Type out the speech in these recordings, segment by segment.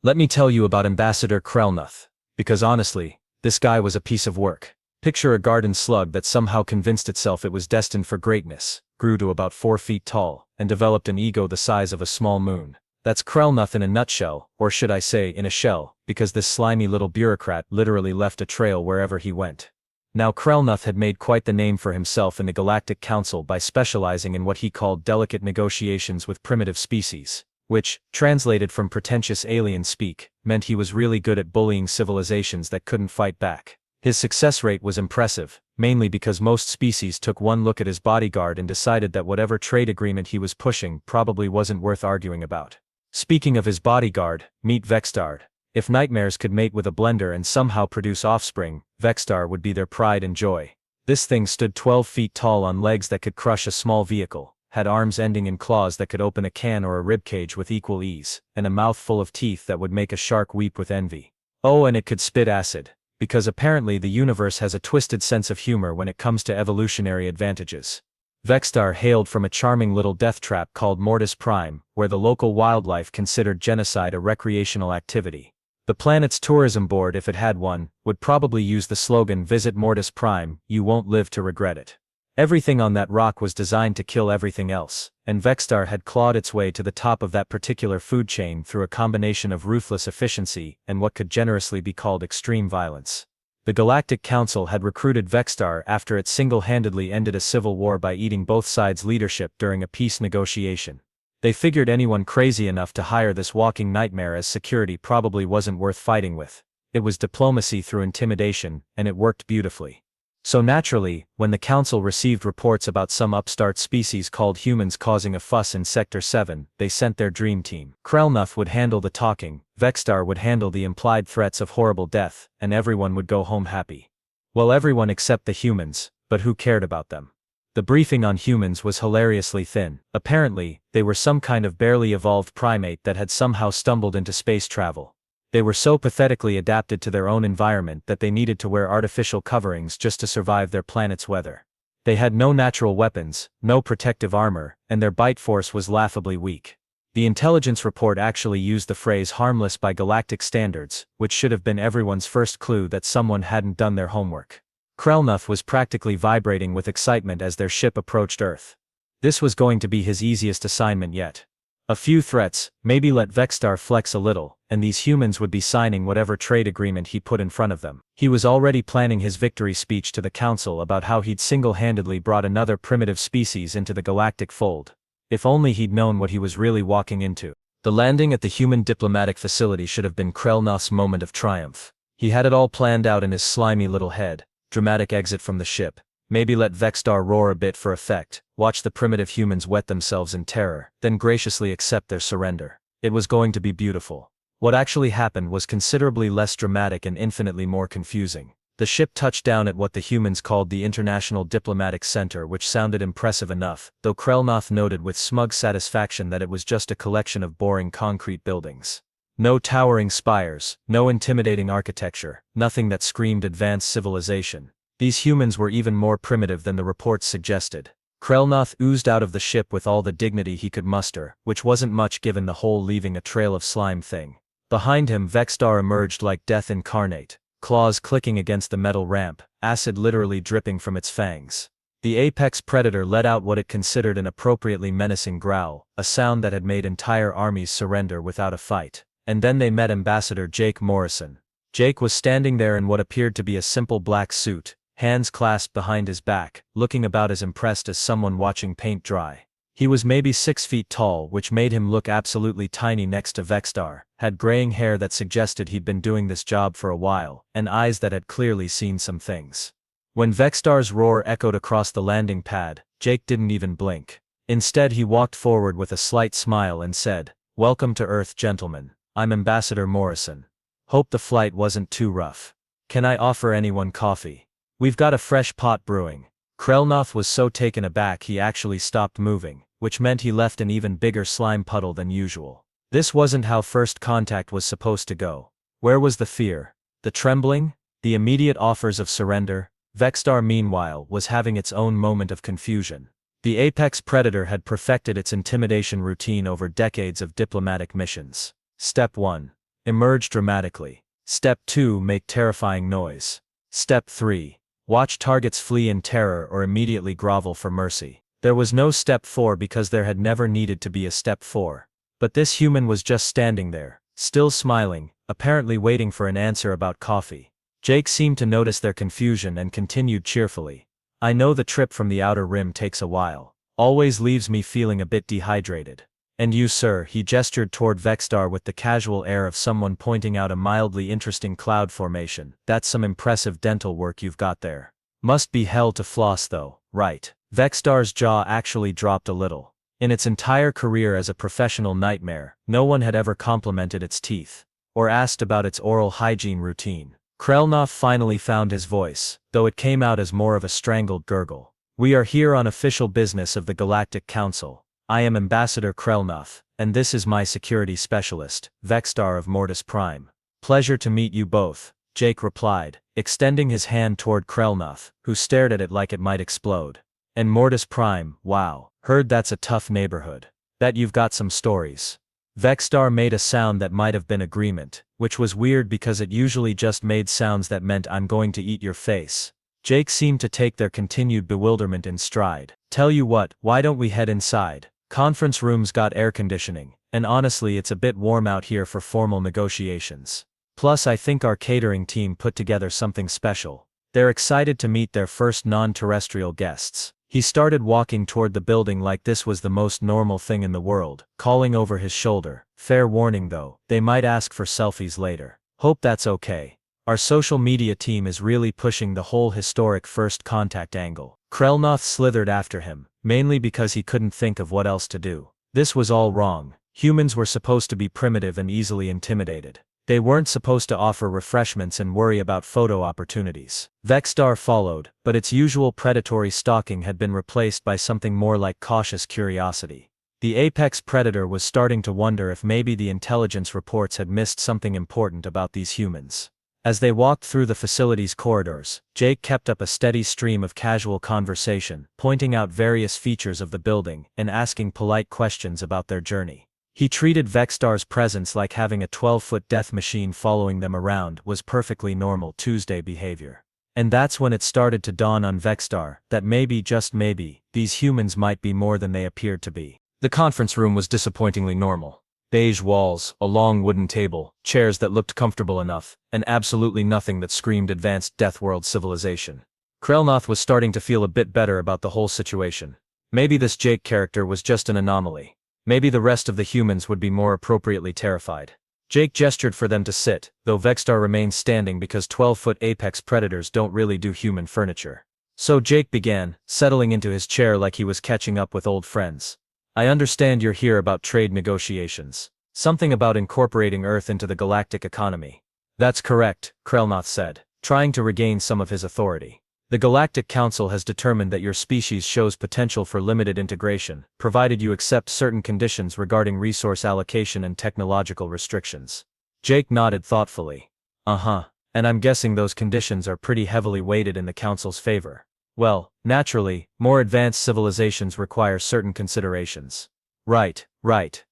Let me tell you about Ambassador Krelnuth. Because honestly, this guy was a piece of work. Picture a garden slug that somehow convinced itself it was destined for greatness, grew to about 4 feet tall, and developed an ego the size of a small moon. That's Krelnuth in a nutshell, or should I say in a shell, because this slimy little bureaucrat literally left a trail wherever he went. Now Krelnuth had made quite the name for himself in the Galactic Council by specializing in what he called delicate negotiations with primitive species, which, translated from pretentious alien speak, meant he was really good at bullying civilizations that couldn't fight back. His success rate was impressive, mainly because most species took one look at his bodyguard and decided that whatever trade agreement he was pushing probably wasn't worth arguing about. Speaking of his bodyguard, meet Vextard. If nightmares could mate with a blender and somehow produce offspring, Vextar would be their pride and joy. This thing stood 12 feet tall on legs that could crush a small vehicle, had arms ending in claws that could open a can or a ribcage with equal ease, and a mouth full of teeth that would make a shark weep with envy. Oh, and it could spit acid, because apparently the universe has a twisted sense of humor when it comes to evolutionary advantages. Vextar hailed from a charming little death trap called Mortis Prime, where the local wildlife considered genocide a recreational activity. The planet's tourism board, if it had one, would probably use the slogan "Visit Mortis Prime, you won't live to regret it." Everything on that rock was designed to kill everything else, and Vextar had clawed its way to the top of that particular food chain through a combination of ruthless efficiency and what could generously be called extreme violence. The Galactic Council had recruited Vextar after it single-handedly ended a civil war by eating both sides' leadership during a peace negotiation. They figured anyone crazy enough to hire this walking nightmare as security probably wasn't worth fighting with. It was diplomacy through intimidation, and it worked beautifully. So naturally, when the Council received reports about some upstart species called humans causing a fuss in Sector 7, they sent their dream team. Krelnuth would handle the talking, Vextar would handle the implied threats of horrible death, and everyone would go home happy. Well, everyone except the humans, but who cared about them? The briefing on humans was hilariously thin. Apparently, they were some kind of barely evolved primate that had somehow stumbled into space travel. They were so pathetically adapted to their own environment that they needed to wear artificial coverings just to survive their planet's weather. They had no natural weapons, no protective armor, and their bite force was laughably weak. The intelligence report actually used the phrase "harmless by galactic standards," which should have been everyone's first clue that someone hadn't done their homework. Krelnuth was practically vibrating with excitement as their ship approached Earth. This was going to be his easiest assignment yet. A few threats, maybe let Vextar flex a little, and these humans would be signing whatever trade agreement he put in front of them. He was already planning his victory speech to the Council about how he'd single-handedly brought another primitive species into the galactic fold. If only he'd known what he was really walking into. The landing at the human diplomatic facility should have been Krelnuth's moment of triumph. He had it all planned out in his slimy little head. Dramatic exit from the ship. Maybe let Vextar roar a bit for effect, watch the primitive humans wet themselves in terror, then graciously accept their surrender. It was going to be beautiful. What actually happened was considerably less dramatic and infinitely more confusing. The ship touched down at what the humans called the International Diplomatic Center, which sounded impressive enough, though Krelnuth noted with smug satisfaction that it was just a collection of boring concrete buildings. No towering spires, no intimidating architecture, nothing that screamed advanced civilization. These humans were even more primitive than the reports suggested. Krelnuth oozed out of the ship with all the dignity he could muster, which wasn't much given the whole leaving a trail of slime thing. Behind him, Vextar emerged like death incarnate, claws clicking against the metal ramp, acid literally dripping from its fangs. The apex predator let out what it considered an appropriately menacing growl, a sound that had made entire armies surrender without a fight. And then they met Ambassador Jake Morrison. Jake was standing there in what appeared to be a simple black suit, hands clasped behind his back, looking about as impressed as someone watching paint dry. He was maybe 6 feet tall, which made him look absolutely tiny next to Vextar, had graying hair that suggested he'd been doing this job for a while, and eyes that had clearly seen some things. When Vextar's roar echoed across the landing pad, Jake didn't even blink. Instead, he walked forward with a slight smile and said, "Welcome to Earth, gentlemen. I'm Ambassador Morrison. Hope the flight wasn't too rough. Can I offer anyone coffee? We've got a fresh pot brewing." Krelnuth was so taken aback he actually stopped moving, which meant he left an even bigger slime puddle than usual. This wasn't how first contact was supposed to go. Where was the fear? The trembling? The immediate offers of surrender? Vextar, meanwhile, was having its own moment of confusion. The apex predator had perfected its intimidation routine over decades of diplomatic missions. Step 1. Emerge dramatically. Step 2. Make terrifying noise. Step 3. Watch targets flee in terror or immediately grovel for mercy. There was no step 4 because there had never needed to be a step 4. But this human was just standing there, still smiling, apparently waiting for an answer about coffee. Jake seemed to notice their confusion and continued cheerfully. I know the trip from the outer rim takes a while. Always leaves me feeling a bit dehydrated. And you, sir, he gestured toward Vexstar with the casual air of someone pointing out a mildly interesting cloud formation. That's some impressive dental work you've got there. Must be hell to floss though, right? Vexstar's jaw actually dropped a little. In its entire career as a professional nightmare, no one had ever complimented its teeth, or asked about its oral hygiene routine. Krelnoff finally found his voice, though it came out as more of a strangled gurgle. We are here on official business of the Galactic Council. I am Ambassador Krelnoff, and this is my security specialist, Vexstar of Mortis Prime. Pleasure to meet you both, Jake replied, extending his hand toward Krelnoff, who stared at it like it might explode. And Mortis Prime, wow, heard that's a tough neighborhood. Bet you've got some stories. Vexstar made a sound that might have been agreement, which was weird because it usually just made sounds that meant I'm going to eat your face. Jake seemed to take their continued bewilderment in stride. Tell you what, why don't we head inside? Conference rooms got air conditioning, and honestly it's a bit warm out here for formal negotiations. Plus I think our catering team put together something special. They're excited to meet their first non-terrestrial guests. He started walking toward the building like this was the most normal thing in the world, calling over his shoulder. Fair warning though, they might ask for selfies later. Hope that's okay. Our social media team is really pushing the whole historic first contact angle. Krelnoff slithered after him, mainly because he couldn't think of what else to do. This was all wrong. Humans were supposed to be primitive and easily intimidated. They weren't supposed to offer refreshments and worry about photo opportunities. Vexstar followed, but its usual predatory stalking had been replaced by something more like cautious curiosity. The apex predator was starting to wonder if maybe the intelligence reports had missed something important about these humans. As they walked through the facility's corridors, Jake kept up a steady stream of casual conversation, pointing out various features of the building and asking polite questions about their journey. He treated Vexstar's presence like having a 12-foot death machine following them around was perfectly normal Tuesday behavior. And that's when it started to dawn on Vexstar that maybe, just maybe, these humans might be more than they appeared to be. The conference room was disappointingly normal. Beige walls, a long wooden table, chairs that looked comfortable enough, and absolutely nothing that screamed advanced Deathworld civilization. Krelnoff was starting to feel a bit better about the whole situation. Maybe this Jake character was just an anomaly. Maybe the rest of the humans would be more appropriately terrified. Jake gestured for them to sit, though Vexstar remained standing because 12-foot apex predators don't really do human furniture. So Jake began, settling into his chair like he was catching up with old friends. I understand you're here about trade negotiations. Something about incorporating Earth into the galactic economy. That's correct, Krelnoff said, trying to regain some of his authority. The Galactic Council has determined that your species shows potential for limited integration, provided you accept certain conditions regarding resource allocation and technological restrictions. Jake nodded thoughtfully. Uh-huh, and I'm guessing those conditions are pretty heavily weighted in the Council's favor. Well, naturally, more advanced civilizations require certain considerations. Right,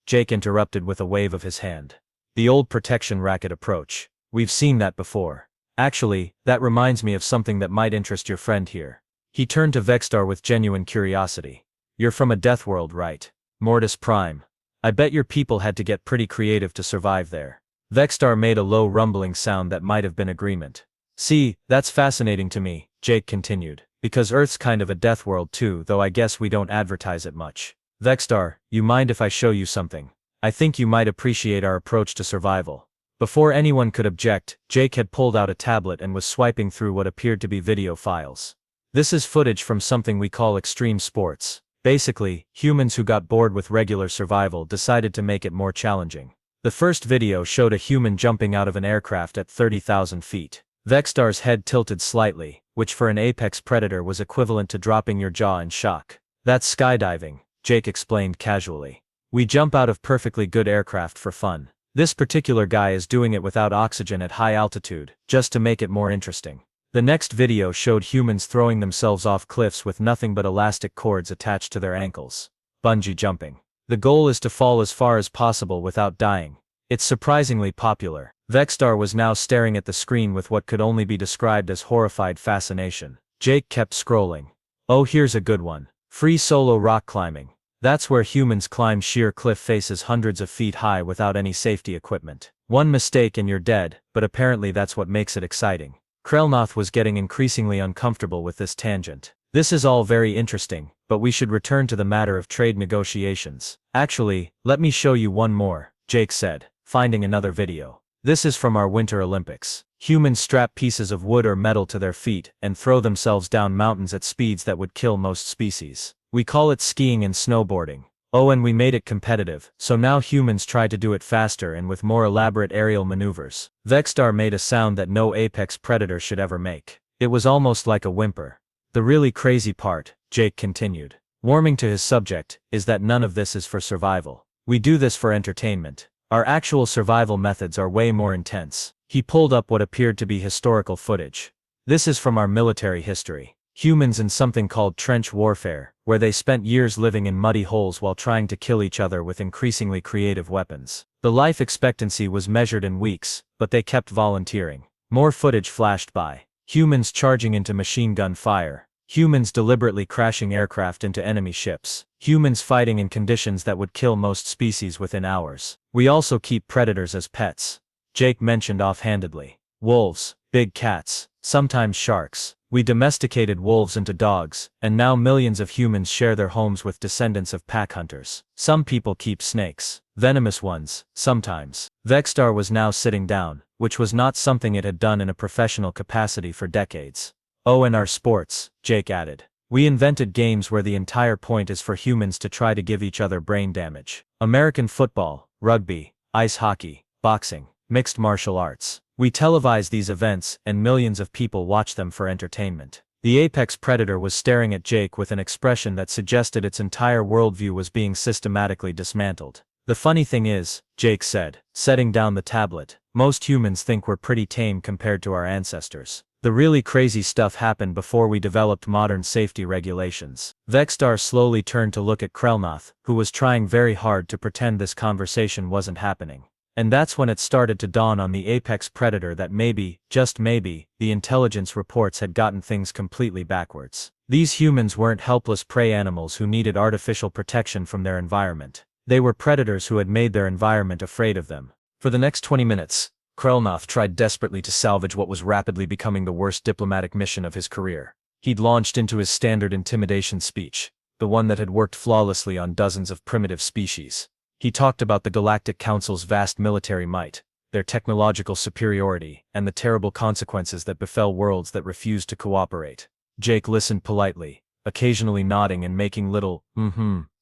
Jake interrupted with a wave of his hand. The old protection racket approach. We've seen that before. Actually, that reminds me of something that might interest your friend here. He turned to Vexstar with genuine curiosity. You're from a death world, right? Mortis Prime. I bet your people had to get pretty creative to survive there. Vexstar made a low rumbling sound that might have been agreement. See, that's fascinating to me, Jake continued. Because Earth's kind of a death world too, though I guess we don't advertise it much. Vexstar, you mind if I show you something? I think you might appreciate our approach to survival. Before anyone could object, Jake had pulled out a tablet and was swiping through what appeared to be video files. This is footage from something we call extreme sports. Basically, humans who got bored with regular survival decided to make it more challenging. The first video showed a human jumping out of an aircraft at 30,000 feet. Vexstar's head tilted slightly, which for an apex predator was equivalent to dropping your jaw in shock. That's skydiving, Jake explained casually. We jump out of perfectly good aircraft for fun. This particular guy is doing it without oxygen at high altitude, just to make it more interesting. The next video showed humans throwing themselves off cliffs with nothing but elastic cords attached to their ankles. Bungee jumping. The goal is to fall as far as possible without dying. It's surprisingly popular. Vexstar was now staring at the screen with what could only be described as horrified fascination. Jake kept scrolling. Oh, here's a good one. Free solo rock climbing. That's where humans climb sheer cliff faces hundreds of feet high without any safety equipment. One mistake and you're dead, but apparently that's what makes it exciting. Krelnoth was getting increasingly uncomfortable with this tangent. This is all very interesting, but we should return to the matter of trade negotiations. Actually, let me show you one more, Jake said, finding another video. This is from our Winter Olympics. Humans strap pieces of wood or metal to their feet and throw themselves down mountains at speeds that would kill most species. We call it skiing and snowboarding. Oh, and we made it competitive, so now humans try to do it faster and with more elaborate aerial maneuvers. Vexstar made a sound that no apex predator should ever make. It was almost like a whimper. The really crazy part, Jake continued, warming to his subject, is that none of this is for survival. We do this for entertainment. Our actual survival methods are way more intense. He pulled up what appeared to be historical footage. This is from our military history. Humans in something called trench warfare, where they spent years living in muddy holes while trying to kill each other with increasingly creative weapons. The life expectancy was measured in weeks, but they kept volunteering. More footage flashed by. Humans charging into machine gun fire. Humans deliberately crashing aircraft into enemy ships. Humans fighting in conditions that would kill most species within hours. We also keep predators as pets. Jake mentioned offhandedly. Wolves, big cats, sometimes sharks. We domesticated wolves into dogs, and now millions of humans share their homes with descendants of pack hunters. Some people keep snakes. Venomous ones, sometimes. Vexstar was now sitting down, which was not something it had done in a professional capacity for decades. Oh, and our sports, Jake added. We invented games where the entire point is for humans to try to give each other brain damage. American football, rugby, ice hockey, boxing, mixed martial arts. We televise these events and millions of people watch them for entertainment. The apex predator was staring at Jake with an expression that suggested its entire worldview was being systematically dismantled. The funny thing is, Jake said, setting down the tablet, most humans think we're pretty tame compared to our ancestors. The really crazy stuff happened before we developed modern safety regulations. Vexstar slowly turned to look at Krelnoth, who was trying very hard to pretend this conversation wasn't happening. And that's when it started to dawn on the apex predator that maybe, just maybe, the intelligence reports had gotten things completely backwards. These humans weren't helpless prey animals who needed artificial protection from their environment. They were predators who had made their environment afraid of them. For the next 20 minutes, Krelnoth tried desperately to salvage what was rapidly becoming the worst diplomatic mission of his career. He'd launched into his standard intimidation speech, the one that had worked flawlessly on dozens of primitive species. He talked about the Galactic Council's vast military might, their technological superiority, and the terrible consequences that befell worlds that refused to cooperate. Jake listened politely, occasionally nodding and making little,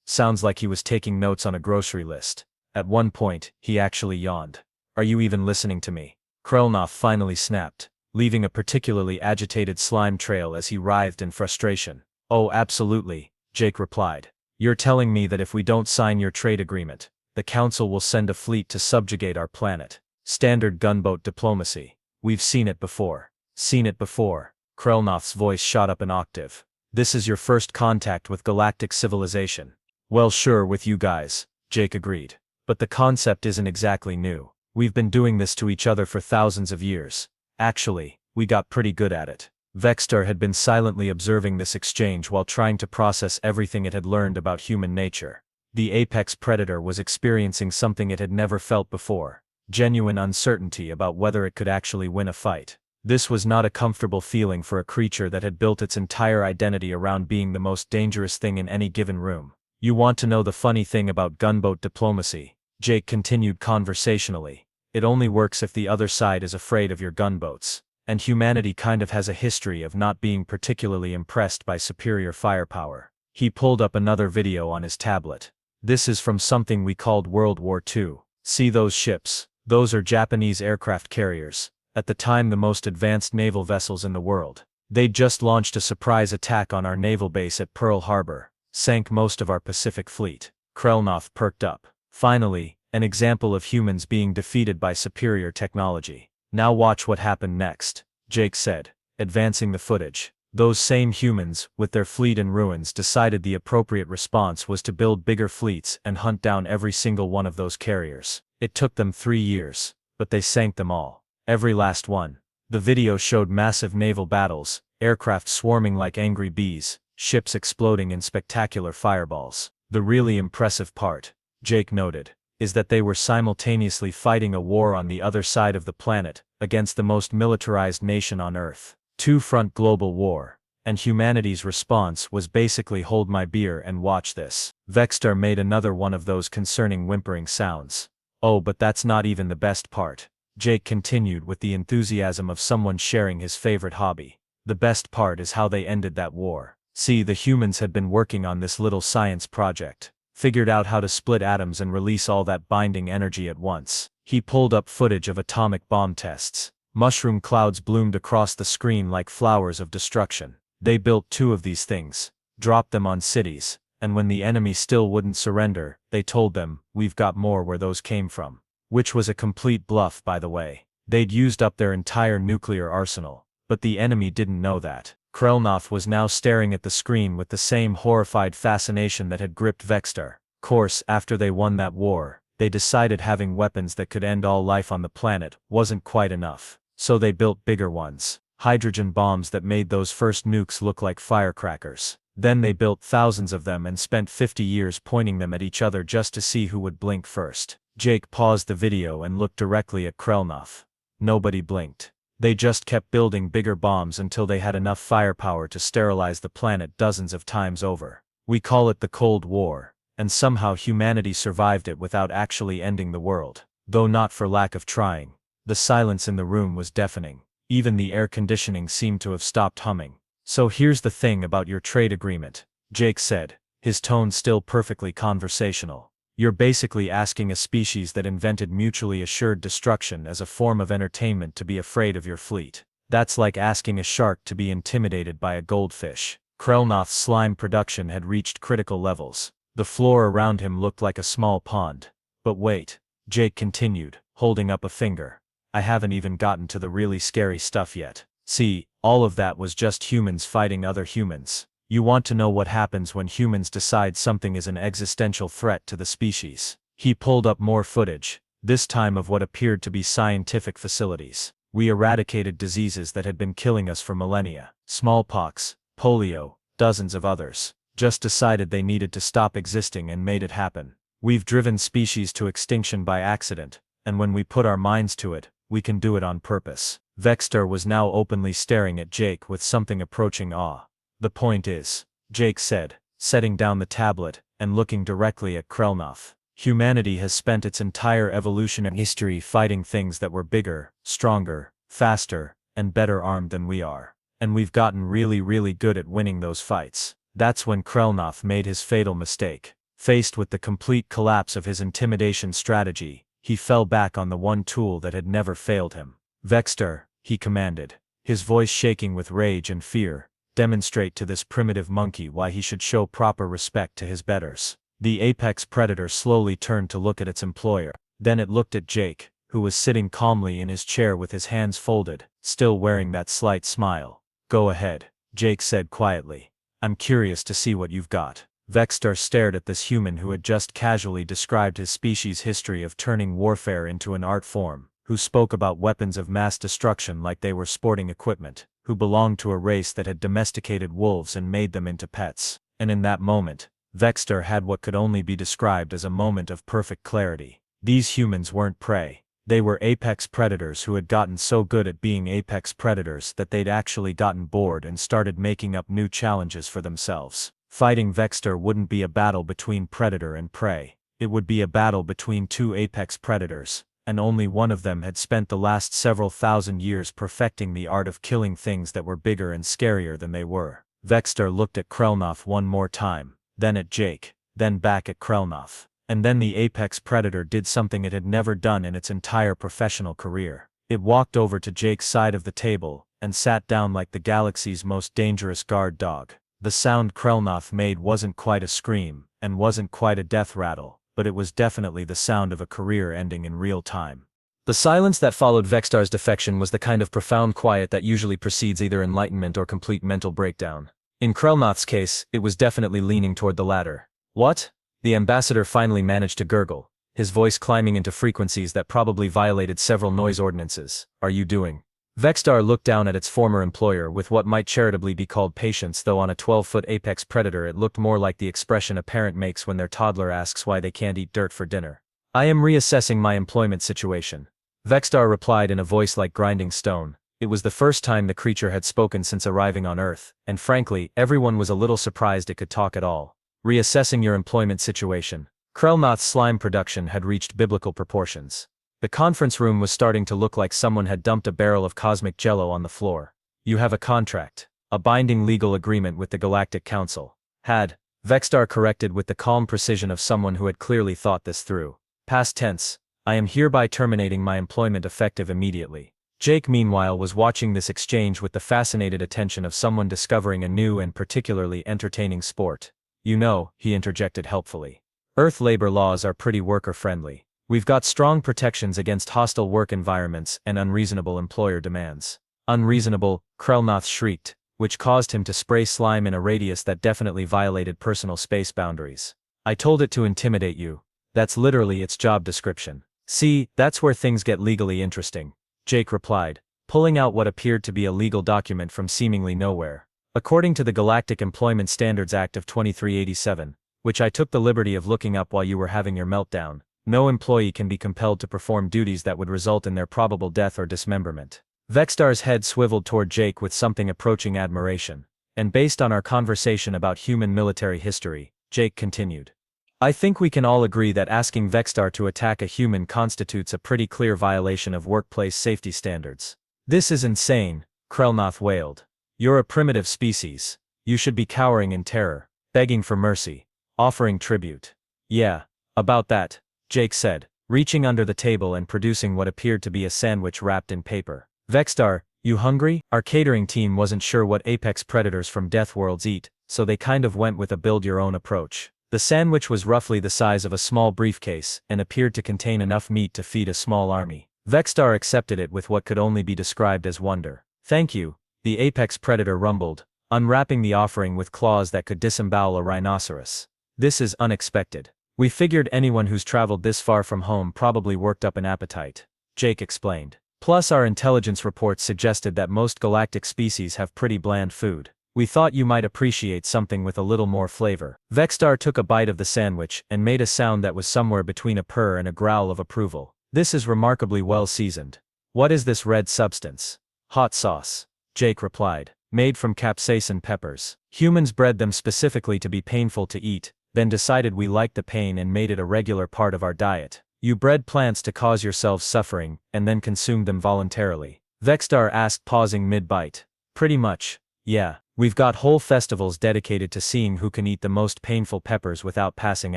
sounds like he was taking notes on a grocery list. At one point, he actually yawned. Are you even listening to me? Krelnoth finally snapped, leaving a particularly agitated slime trail as he writhed in frustration. Oh, absolutely, Jake replied. You're telling me that if we don't sign your trade agreement, the Council will send a fleet to subjugate our planet. Standard gunboat diplomacy. We've seen it before. Seen it before. Krelnoth's voice shot up an octave. This is your first contact with galactic civilization. Well, sure, with you guys, Jake agreed. But the concept isn't exactly new. We've been doing this to each other for thousands of years. Actually, we got pretty good at it. Vexstar had been silently observing this exchange while trying to process everything it had learned about human nature. The apex predator was experiencing something it had never felt before, genuine uncertainty about whether it could actually win a fight. This was not a comfortable feeling for a creature that had built its entire identity around being the most dangerous thing in any given room. You want to know the funny thing about gunboat diplomacy? Jake continued conversationally. It only works if the other side is afraid of your gunboats. And humanity kind of has a history of not being particularly impressed by superior firepower. He pulled up another video on his tablet. This is from something we called World War II. See those ships? Those are Japanese aircraft carriers, at the time the most advanced naval vessels in the world. They'd just launched a surprise attack on our naval base at Pearl Harbor, sank most of our Pacific fleet. Krelnoth perked up. Finally, an example of humans being defeated by superior technology. Now watch what happened next, Jake said, advancing the footage. Those same humans, with their fleet in ruins, decided the appropriate response was to build bigger fleets and hunt down every single one of those carriers. It took them 3 years, but they sank them all. Every last one. The video showed massive naval battles, aircraft swarming like angry bees, ships exploding in spectacular fireballs. The really impressive part, Jake noted, is that they were simultaneously fighting a war on the other side of the planet, against the most militarized nation on Earth. Two-front global war. And humanity's response was basically hold my beer and watch this. Vexter made another one of those concerning whimpering sounds. Oh, but that's not even the best part. Jake continued with the enthusiasm of someone sharing his favorite hobby. The best part is how they ended that war. See, the humans had been working on this little science project. Figured out how to split atoms and release all that binding energy at once. He pulled up footage of atomic bomb tests. Mushroom clouds bloomed across the screen like flowers of destruction. They built 2 of these things, dropped them on cities, and when the enemy still wouldn't surrender, they told them, "We've got more where those came from." Which was a complete bluff, by the way. They'd used up their entire nuclear arsenal, but the enemy didn't know that. Krelnoth was now staring at the screen with the same horrified fascination that had gripped Vexter. Course, after they won that war, they decided having weapons that could end all life on the planet wasn't quite enough. So they built bigger ones. Hydrogen bombs that made those first nukes look like firecrackers. Then they built thousands of them and spent 50 years pointing them at each other just to see who would blink first. Jake paused the video and looked directly at Krelnoth. Nobody blinked. They just kept building bigger bombs until they had enough firepower to sterilize the planet dozens of times over. We call it the Cold War, and somehow humanity survived it without actually ending the world. Though not for lack of trying. The silence in the room was deafening. Even the air conditioning seemed to have stopped humming. So here's the thing about your trade agreement, Jake said, his tone still perfectly conversational. You're basically asking a species that invented mutually assured destruction as a form of entertainment to be afraid of your fleet. That's like asking a shark to be intimidated by a goldfish. Krelnoth's slime production had reached critical levels. The floor around him looked like a small pond. But wait, Jake continued, holding up a finger. I haven't even gotten to the really scary stuff yet. See, all of that was just humans fighting other humans. You want to know what happens when humans decide something is an existential threat to the species. He pulled up more footage, this time of what appeared to be scientific facilities. We eradicated diseases that had been killing us for millennia. Smallpox, polio, dozens of others. Just decided they needed to stop existing and made it happen. We've driven species to extinction by accident, and when we put our minds to it, we can do it on purpose. Vexter was now openly staring at Jake with something approaching awe. The point is, Jake said, setting down the tablet and looking directly at Krelnoth. Humanity has spent its entire evolutionary history fighting things that were bigger, stronger, faster, and better armed than we are. And we've gotten really good at winning those fights. That's when Krelnoth made his fatal mistake. Faced with the complete collapse of his intimidation strategy, he fell back on the one tool that had never failed him. Vexter, he commanded, his voice shaking with rage and fear. Demonstrate to this primitive monkey why he should show proper respect to his betters. The apex predator slowly turned to look at its employer. Then it looked at Jake, who was sitting calmly in his chair with his hands folded, still wearing that slight smile. Go ahead, Jake said quietly. I'm curious to see what you've got. Vexter stared at this human who had just casually described his species' history of turning warfare into an art form, who spoke about weapons of mass destruction like they were sporting equipment, who belonged to a race that had domesticated wolves and made them into pets. And in that moment, Vexter had what could only be described as a moment of perfect clarity. These humans weren't prey. They were apex predators who had gotten so good at being apex predators that they'd actually gotten bored and started making up new challenges for themselves. Fighting Vexter wouldn't be a battle between predator and prey. It would be a battle between 2 apex predators, and only one of them had spent the last several thousand years perfecting the art of killing things that were bigger and scarier than they were. Vexter looked at Krelnoth one more time, then at Jake, then back at Krelnoth. And then the apex predator did something it had never done in its entire professional career. It walked over to Jake's side of the table, and sat down like the galaxy's most dangerous guard dog. The sound Krelnoth made wasn't quite a scream, and wasn't quite a death rattle, but it was definitely the sound of a career ending in real time. The silence that followed Vextar's defection was the kind of profound quiet that usually precedes either enlightenment or complete mental breakdown. In Krelnoth's case, it was definitely leaning toward the latter. What? The ambassador finally managed to gurgle, his voice climbing into frequencies that probably violated several noise ordinances. Are you doing? Vexstar looked down at its former employer with what might charitably be called patience, though on a 12-foot apex predator it looked more like the expression a parent makes when their toddler asks why they can't eat dirt for dinner. I am reassessing my employment situation. Vexstar replied in a voice like grinding stone. It was the first time the creature had spoken since arriving on Earth, and frankly, everyone was a little surprised it could talk at all. Reassessing your employment situation. Krellnoth's slime production had reached biblical proportions. The conference room was starting to look like someone had dumped a barrel of cosmic jello on the floor. You have a contract. A binding legal agreement with the Galactic Council. Had. Vexstar corrected with the calm precision of someone who had clearly thought this through. Past tense. I am hereby terminating my employment effective immediately. Jake meanwhile was watching this exchange with the fascinated attention of someone discovering a new and particularly entertaining sport. You know, he interjected helpfully. Earth labor laws are pretty worker-friendly. We've got strong protections against hostile work environments and unreasonable employer demands. Unreasonable, Krellnoth shrieked, which caused him to spray slime in a radius that definitely violated personal space boundaries. I told it to intimidate you. That's literally its job description. See, that's where things get legally interesting, Jake replied, pulling out what appeared to be a legal document from seemingly nowhere. According to the Galactic Employment Standards Act of 2387, which I took the liberty of looking up while you were having your meltdown, no employee can be compelled to perform duties that would result in their probable death or dismemberment. Vexstar's head swiveled toward Jake with something approaching admiration. And based on our conversation about human military history, Jake continued. I think we can all agree that asking Vexstar to attack a human constitutes a pretty clear violation of workplace safety standards. This is insane, Krellnoth wailed. You're a primitive species. You should be cowering in terror, begging for mercy, offering tribute. Yeah, about that, Jake said, reaching under the table and producing what appeared to be a sandwich wrapped in paper. Vexstar, you hungry? Our catering team wasn't sure what apex predators from Death Worlds eat, so they kind of went with a build-your-own approach. The sandwich was roughly the size of a small briefcase and appeared to contain enough meat to feed a small army. Vexstar accepted it with what could only be described as wonder. Thank you, the apex predator rumbled, unwrapping the offering with claws that could disembowel a rhinoceros. This is unexpected. We figured anyone who's traveled this far from home probably worked up an appetite, Jake explained. Plus our intelligence reports suggested that most galactic species have pretty bland food. We thought you might appreciate something with a little more flavor. Vexstar took a bite of the sandwich and made a sound that was somewhere between a purr and a growl of approval. This is remarkably well seasoned. What is this red substance? Hot sauce, Jake replied. Made from capsaicin peppers. Humans bred them specifically to be painful to eat, then decided we liked the pain and made it a regular part of our diet. You bred plants to cause yourselves suffering, and then consumed them voluntarily. Vexstar asked, pausing mid-bite. Pretty much, yeah. We've got whole festivals dedicated to seeing who can eat the most painful peppers without passing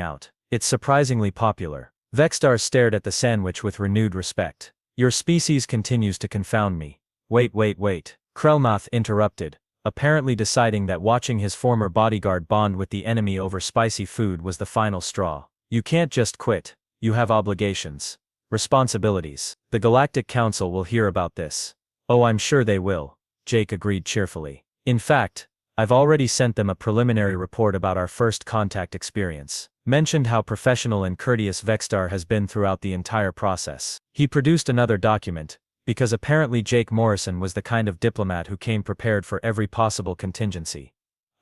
out. It's surprisingly popular. Vexstar stared at the sandwich with renewed respect. Your species continues to confound me. Wait. Krellnoth interrupted, apparently deciding that watching his former bodyguard bond with the enemy over spicy food was the final straw. You can't just quit. You have obligations. Responsibilities. The Galactic Council will hear about this. Oh, I'm sure they will, Jake agreed cheerfully. In fact, I've already sent them a preliminary report about our first contact experience. Mentioned how professional and courteous Vexstar has been throughout the entire process. He produced another document, because apparently Jake Morrison was the kind of diplomat who came prepared for every possible contingency.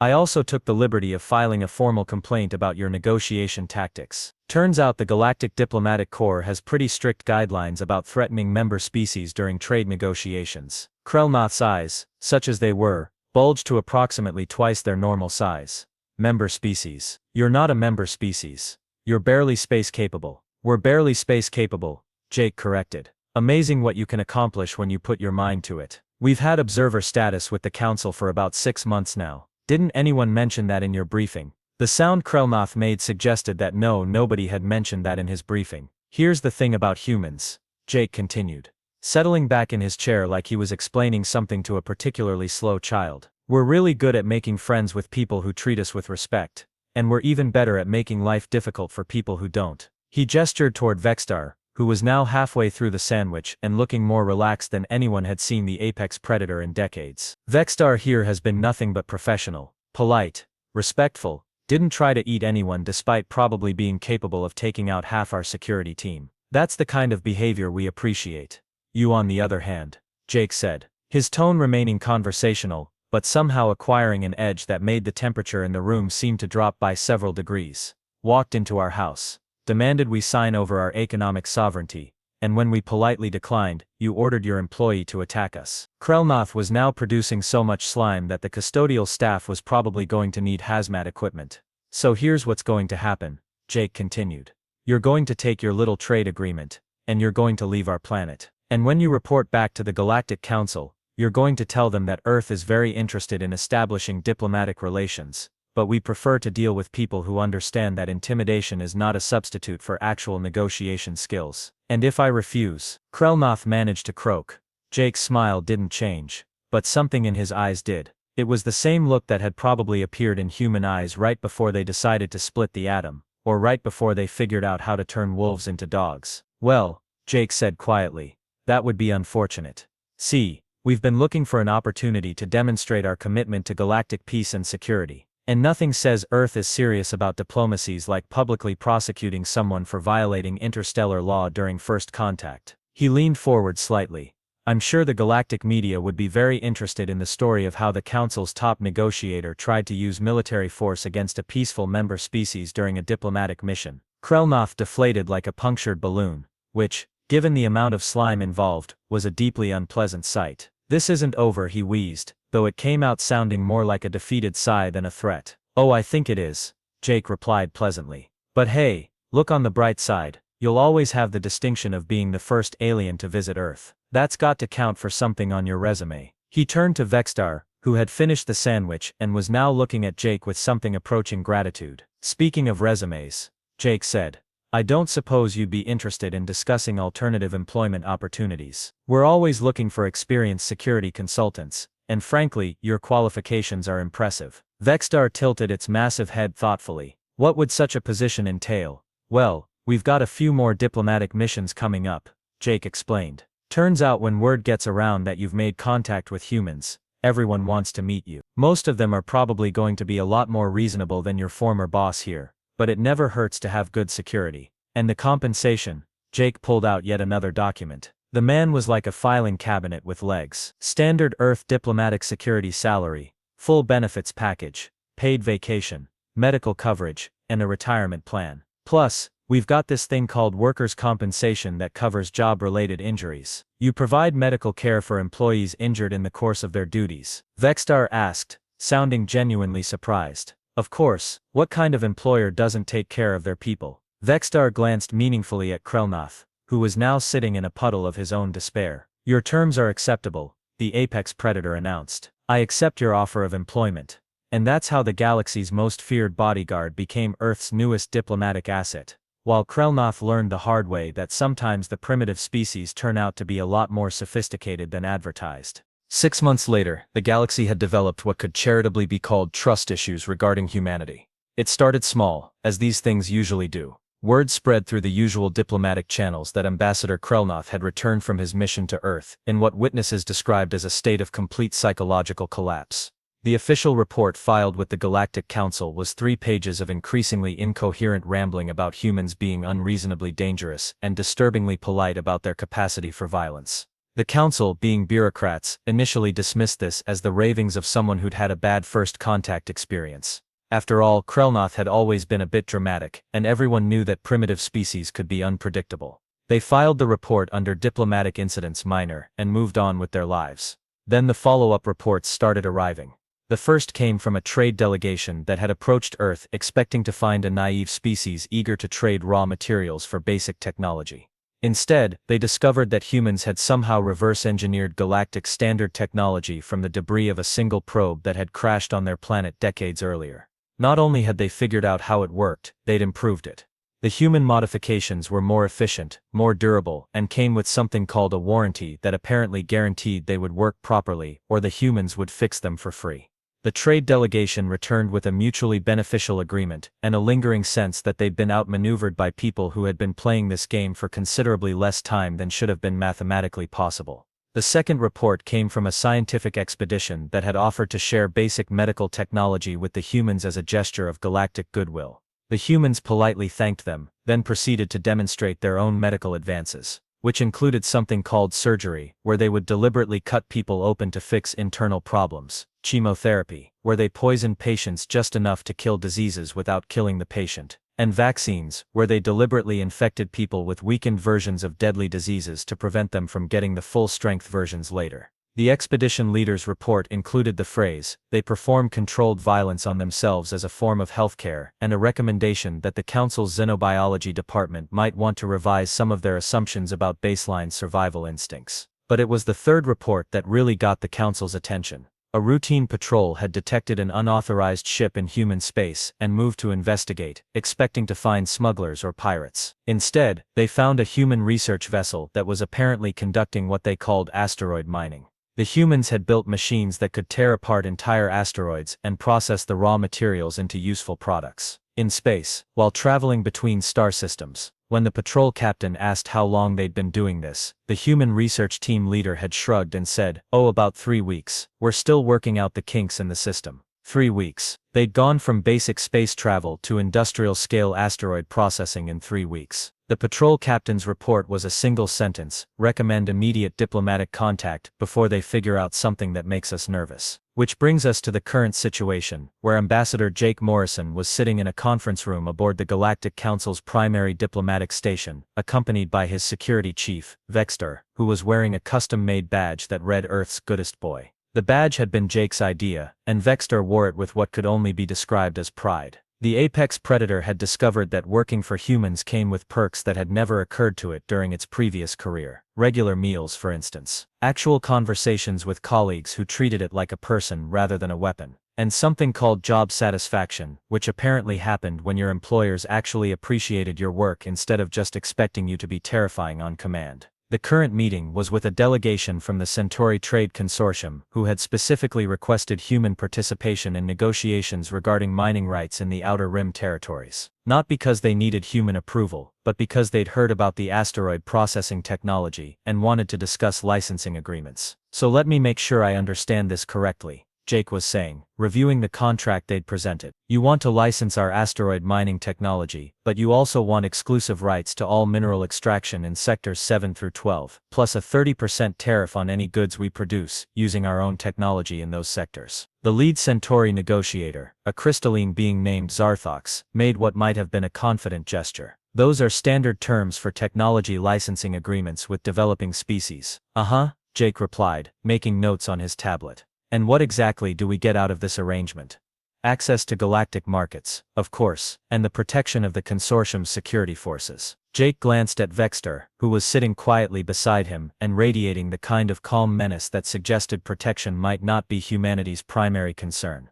I also took the liberty of filing a formal complaint about your negotiation tactics. Turns out the Galactic Diplomatic Corps has pretty strict guidelines about threatening member species during trade negotiations. Krellnoth's eyes, such as they were, bulged to approximately twice their normal size. Member species. You're not a member species. You're barely space capable. We're barely space capable, Jake corrected. Amazing what you can accomplish when you put your mind to it. We've had observer status with the Council for about 6 months now. Didn't anyone mention that in your briefing? The sound Krellnoth made suggested that nobody had mentioned that in his briefing. Here's the thing about humans, Jake continued, settling back in his chair like he was explaining something to a particularly slow child. We're really good at making friends with people who treat us with respect, and we're even better at making life difficult for people who don't. He gestured toward Vexstar, who was now halfway through the sandwich and looking more relaxed than anyone had seen the apex predator in decades. Vexstar here has been nothing but professional, polite, respectful, Didn't try to eat anyone despite probably being capable of taking out half our security team. That's the kind of behavior we appreciate. You on the other hand, Jake said, his tone remaining conversational, but somehow acquiring an edge that made the temperature in the room seem to drop by several degrees. Walked into our house, demanded we sign over our economic sovereignty, and when we politely declined, you ordered your employee to attack us. Krelnoth was now producing so much slime that the custodial staff was probably going to need hazmat equipment. So here's what's going to happen, Jake continued. You're going to take your little trade agreement, and you're going to leave our planet. And when you report back to the Galactic Council, you're going to tell them that Earth is very interested in establishing diplomatic relations, but we prefer to deal with people who understand that intimidation is not a substitute for actual negotiation skills. And if I refuse, Krelnoth managed to croak. Jake's smile didn't change, but something in his eyes did. It was the same look that had probably appeared in human eyes right before they decided to split the atom, or right before they figured out how to turn wolves into dogs. Well, Jake said quietly, that would be unfortunate. See, we've been looking for an opportunity to demonstrate our commitment to galactic peace and security. And nothing says Earth is serious about diplomacies like publicly prosecuting someone for violating interstellar law during first contact. He leaned forward slightly. I'm sure the galactic media would be very interested in the story of how the Council's top negotiator tried to use military force against a peaceful member species during a diplomatic mission. Krelnoth deflated like a punctured balloon, which, given the amount of slime involved, was a deeply unpleasant sight. This isn't over, he wheezed, though it came out sounding more like a defeated sigh than a threat. Oh, I think it is, Jake replied pleasantly. But hey, look on the bright side, you'll always have the distinction of being the first alien to visit Earth. That's got to count for something on your resume. He turned to Vextar, who had finished the sandwich and was now looking at Jake with something approaching gratitude. Speaking of resumes, Jake said, I don't suppose you'd be interested in discussing alternative employment opportunities. We're always looking for experienced security consultants, and frankly, your qualifications are impressive. Vextar tilted its massive head thoughtfully. What would such a position entail? Well, we've got a few more diplomatic missions coming up, Jake explained. Turns out when word gets around that you've made contact with humans, everyone wants to meet you. Most of them are probably going to be a lot more reasonable than your former boss here, but it never hurts to have good security. And the compensation, Jake pulled out yet another document. The man was like a filing cabinet with legs. Standard Earth diplomatic security salary, full benefits package, paid vacation, medical coverage, and a retirement plan. Plus, we've got this thing called workers' compensation that covers job-related injuries. You provide medical care for employees injured in the course of their duties. Vextar asked, sounding genuinely surprised. Of course, what kind of employer doesn't take care of their people? Vextar glanced meaningfully at Krelnoth, who was now sitting in a puddle of his own despair. Your terms are acceptable, the apex predator announced. I accept your offer of employment. And that's how the galaxy's most feared bodyguard became Earth's newest diplomatic asset. While Krelnoth learned the hard way that sometimes the primitive species turn out to be a lot more sophisticated than advertised. 6 months later, the galaxy had developed what could charitably be called trust issues regarding humanity. It started small, as these things usually do. Word spread through the usual diplomatic channels that Ambassador Krelnoth had returned from his mission to Earth, in what witnesses described as a state of complete psychological collapse. The official report filed with the Galactic Council was 3 pages of increasingly incoherent rambling about humans being unreasonably dangerous and disturbingly polite about their capacity for violence. The Council, being bureaucrats, initially dismissed this as the ravings of someone who'd had a bad first contact experience. After all, Krelnoth had always been a bit dramatic, and everyone knew that primitive species could be unpredictable. They filed the report under Diplomatic Incidents Minor and moved on with their lives. Then the follow-up reports started arriving. The first came from a trade delegation that had approached Earth expecting to find a naive species eager to trade raw materials for basic technology. Instead, they discovered that humans had somehow reverse-engineered galactic standard technology from the debris of a single probe that had crashed on their planet decades earlier. Not only had they figured out how it worked, they'd improved it. The human modifications were more efficient, more durable, and came with something called a warranty that apparently guaranteed they would work properly or the humans would fix them for free. The trade delegation returned with a mutually beneficial agreement and a lingering sense that they'd been outmaneuvered by people who had been playing this game for considerably less time than should have been mathematically possible. The second report came from a scientific expedition that had offered to share basic medical technology with the humans as a gesture of galactic goodwill. The humans politely thanked them, then proceeded to demonstrate their own medical advances, which included something called surgery, where they would deliberately cut people open to fix internal problems, chemotherapy, where they poisoned patients just enough to kill diseases without killing the patient, and vaccines, where they deliberately infected people with weakened versions of deadly diseases to prevent them from getting the full-strength versions later. The expedition leader's report included the phrase, "They perform controlled violence on themselves as a form of healthcare," and a recommendation that the Council's xenobiology department might want to revise some of their assumptions about baseline survival instincts. But it was the third report that really got the Council's attention. A routine patrol had detected an unauthorized ship in human space and moved to investigate, expecting to find smugglers or pirates. Instead, they found a human research vessel that was apparently conducting what they called asteroid mining. The humans had built machines that could tear apart entire asteroids and process the raw materials into useful products. In space, while traveling between star systems, when the patrol captain asked how long they'd been doing this, the human research team leader had shrugged and said, "Oh, about 3 weeks. We're still working out the kinks in the system." 3 weeks. They'd gone from basic space travel to industrial-scale asteroid processing in 3 weeks. The patrol captain's report was a single sentence: recommend immediate diplomatic contact before they figure out something that makes us nervous. Which brings us to the current situation, where Ambassador Jake Morrison was sitting in a conference room aboard the Galactic Council's primary diplomatic station, accompanied by his security chief, Vexter, who was wearing a custom-made badge that read Earth's Goodest Boy. The badge had been Jake's idea, and Vexter wore it with what could only be described as pride. The apex predator had discovered that working for humans came with perks that had never occurred to it during its previous career. Regular meals, for instance. Actual conversations with colleagues who treated it like a person rather than a weapon. And something called job satisfaction, which apparently happened when your employers actually appreciated your work instead of just expecting you to be terrifying on command. The current meeting was with a delegation from the Centauri Trade Consortium, who had specifically requested human participation in negotiations regarding mining rights in the Outer Rim territories. Not because they needed human approval, but because they'd heard about the asteroid processing technology and wanted to discuss licensing agreements. "So let me make sure I understand this correctly," Jake was saying, reviewing the contract they'd presented. "You want to license our asteroid mining technology, but you also want exclusive rights to all mineral extraction in sectors 7 through 12, plus a 30% tariff on any goods we produce, using our own technology in those sectors." The lead Centauri negotiator, a crystalline being named Zarthox, made what might have been a confident gesture. "Those are standard terms for technology licensing agreements with developing species." "Uh-huh," Jake replied, making notes on his tablet. "And what exactly do we get out of this arrangement?" "Access to galactic markets, of course, and the protection of the consortium's security forces." Jake glanced at Vexter, who was sitting quietly beside him and radiating the kind of calm menace that suggested protection might not be humanity's primary concern.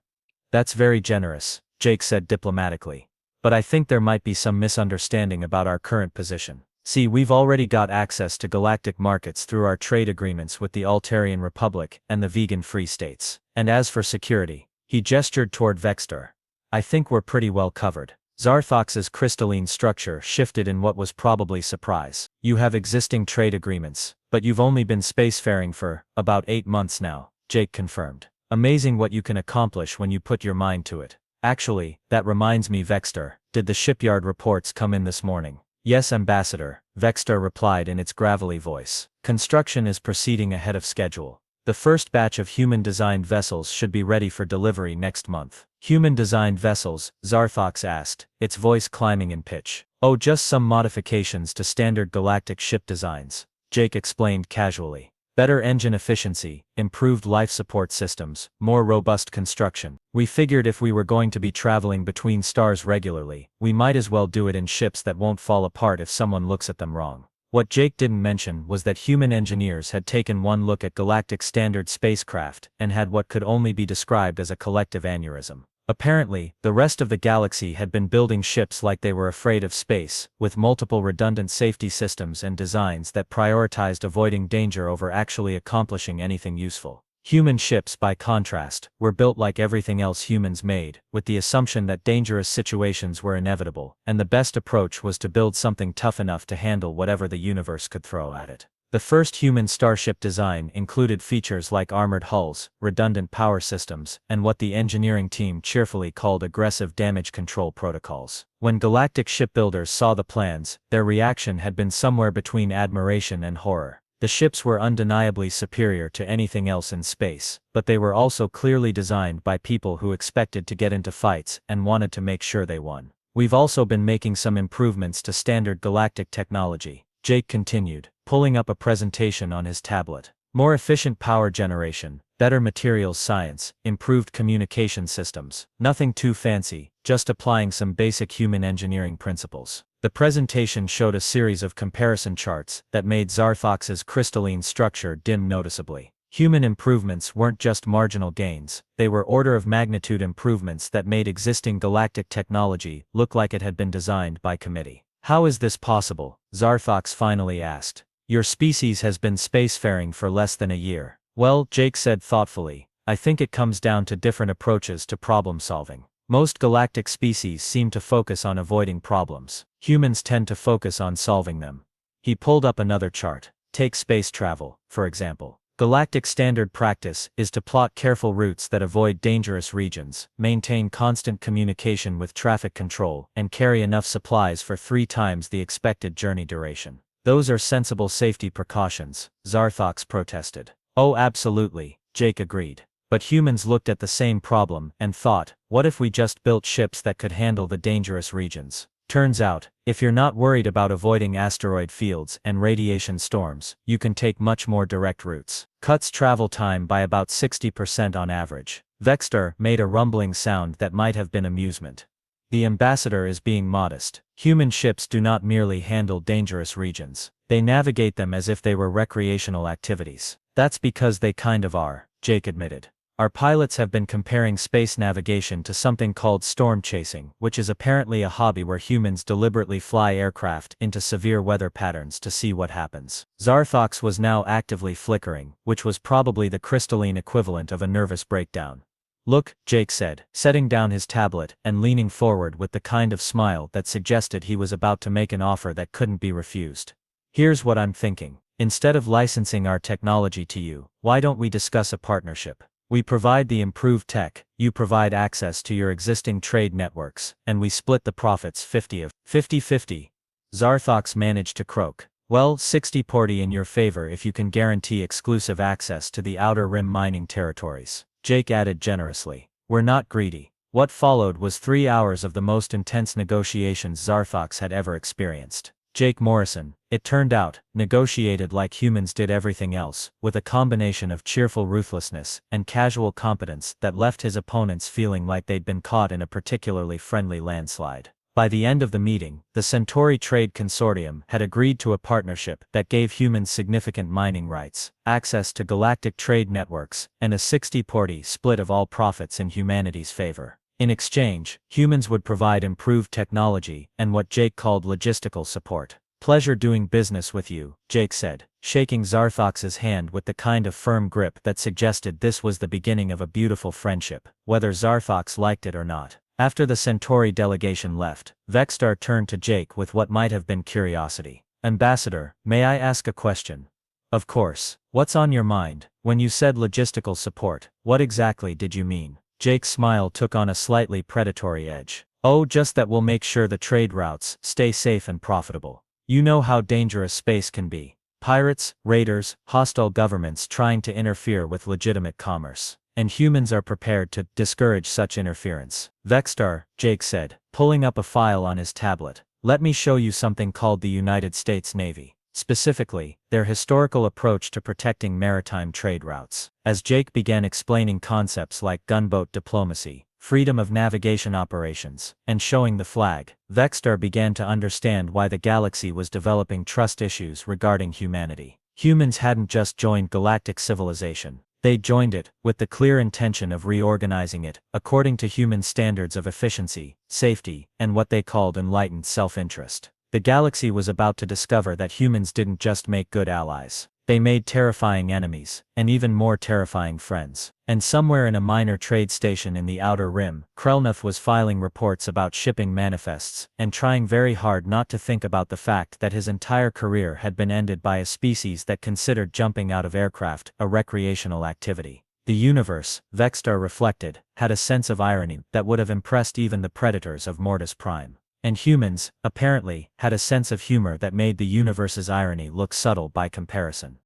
"That's very generous," Jake said diplomatically. "But I think there might be some misunderstanding about our current position. See, we've already got access to galactic markets through our trade agreements with the Altarian Republic and the Vegan Free States. And as for security," he gestured toward Vexter, "I think we're pretty well covered." Zarthox's crystalline structure shifted in what was probably surprise. "You have existing trade agreements, but you've only been spacefaring for about 8 months now," Jake confirmed. "Amazing what you can accomplish when you put your mind to it. Actually, that reminds me, Vexter, did the shipyard reports come in this morning?" "Yes, Ambassador," Vexter replied in its gravelly voice. "Construction is proceeding ahead of schedule. The first batch of human-designed vessels should be ready for delivery next month." "Human-designed vessels?" Zarthox asked, its voice climbing in pitch. "Oh, just some modifications to standard galactic ship designs," Jake explained casually. "Better engine efficiency, improved life support systems, more robust construction. We figured if we were going to be traveling between stars regularly, we might as well do it in ships that won't fall apart if someone looks at them wrong." What Jake didn't mention was that human engineers had taken one look at galactic standard spacecraft and had what could only be described as a collective aneurysm. Apparently, the rest of the galaxy had been building ships like they were afraid of space, with multiple redundant safety systems and designs that prioritized avoiding danger over actually accomplishing anything useful. Human ships, by contrast, were built like everything else humans made, with the assumption that dangerous situations were inevitable, and the best approach was to build something tough enough to handle whatever the universe could throw at it. The first human starship design included features like armored hulls, redundant power systems, and what the engineering team cheerfully called aggressive damage control protocols. When galactic shipbuilders saw the plans, their reaction had been somewhere between admiration and horror. The ships were undeniably superior to anything else in space, but they were also clearly designed by people who expected to get into fights and wanted to make sure they won. We've also been making some improvements to standard galactic technology, Jake continued, pulling up a presentation on his tablet. More efficient power generation, better materials science, improved communication systems. Nothing too fancy, just applying some basic human engineering principles. The presentation showed a series of comparison charts that made Zarthox's crystalline structure dim noticeably. Human improvements weren't just marginal gains, they were order of magnitude improvements that made existing galactic technology look like it had been designed by committee. How is this possible? Zarthox finally asked. Your species has been spacefaring for less than a year. Well, Jake said thoughtfully, I think it comes down to different approaches to problem solving. Most galactic species seem to focus on avoiding problems. Humans tend to focus on solving them. He pulled up another chart. Take space travel, for example. Galactic standard practice is to plot careful routes that avoid dangerous regions, maintain constant communication with traffic control, and carry enough supplies for 3 times the expected journey duration. Those are sensible safety precautions, Zarthox protested. Oh, absolutely, Jake agreed. But humans looked at the same problem and thought, what if we just built ships that could handle the dangerous regions? Turns out, if you're not worried about avoiding asteroid fields and radiation storms, you can take much more direct routes. Cuts travel time by about 60% on average. Vexter made a rumbling sound that might have been amusement. The ambassador is being modest. Human ships do not merely handle dangerous regions. They navigate them as if they were recreational activities. That's because they kind of are, Jake admitted. Our pilots have been comparing space navigation to something called storm chasing, which is apparently a hobby where humans deliberately fly aircraft into severe weather patterns to see what happens. Zarthox was now actively flickering, which was probably the crystalline equivalent of a nervous breakdown. Look, Jake said, setting down his tablet and leaning forward with the kind of smile that suggested he was about to make an offer that couldn't be refused. Here's what I'm thinking. Instead of licensing our technology to you, why don't we discuss a partnership? We provide the improved tech, you provide access to your existing trade networks, and we split the profits 50-50. Zarthox managed to croak. Well, 60-40 in your favor if you can guarantee exclusive access to the Outer Rim mining territories. Jake added generously. We're not greedy. What followed was 3 hours of the most intense negotiations Zarthox had ever experienced. Jake Morrison, it turned out, negotiated like humans did everything else, with a combination of cheerful ruthlessness and casual competence that left his opponents feeling like they'd been caught in a particularly friendly landslide. By the end of the meeting, the Centauri Trade Consortium had agreed to a partnership that gave humans significant mining rights, access to galactic trade networks, and a 60-40 split of all profits in humanity's favor. In exchange, humans would provide improved technology and what Jake called logistical support. Pleasure doing business with you, Jake said, shaking Zarthox's hand with the kind of firm grip that suggested this was the beginning of a beautiful friendship, whether Zarthox liked it or not. After the Centauri delegation left, Vextar turned to Jake with what might have been curiosity. Ambassador, may I ask a question? Of course. What's on your mind? When you said logistical support, what exactly did you mean? Jake's smile took on a slightly predatory edge. Oh, just that we'll make sure the trade routes stay safe and profitable. You know how dangerous space can be. Pirates, raiders, hostile governments trying to interfere with legitimate commerce. And humans are prepared to discourage such interference. Vextar, Jake said, pulling up a file on his tablet. Let me show you something called the United States Navy. Specifically, their historical approach to protecting maritime trade routes. As Jake began explaining concepts like gunboat diplomacy, freedom of navigation operations, and showing the flag, Vextar began to understand why the galaxy was developing trust issues regarding humanity. Humans hadn't just joined galactic civilization. They joined it, with the clear intention of reorganizing it, according to human standards of efficiency, safety, and what they called enlightened self-interest. The galaxy was about to discover that humans didn't just make good allies. They made terrifying enemies, and even more terrifying friends. And somewhere in a minor trade station in the Outer Rim, Krelnuth was filing reports about shipping manifests, and trying very hard not to think about the fact that his entire career had been ended by a species that considered jumping out of aircraft a recreational activity. The universe, Vexstar reflected, had a sense of irony that would have impressed even the predators of Mortis Prime. And humans, apparently, had a sense of humor that made the universe's irony look subtle by comparison.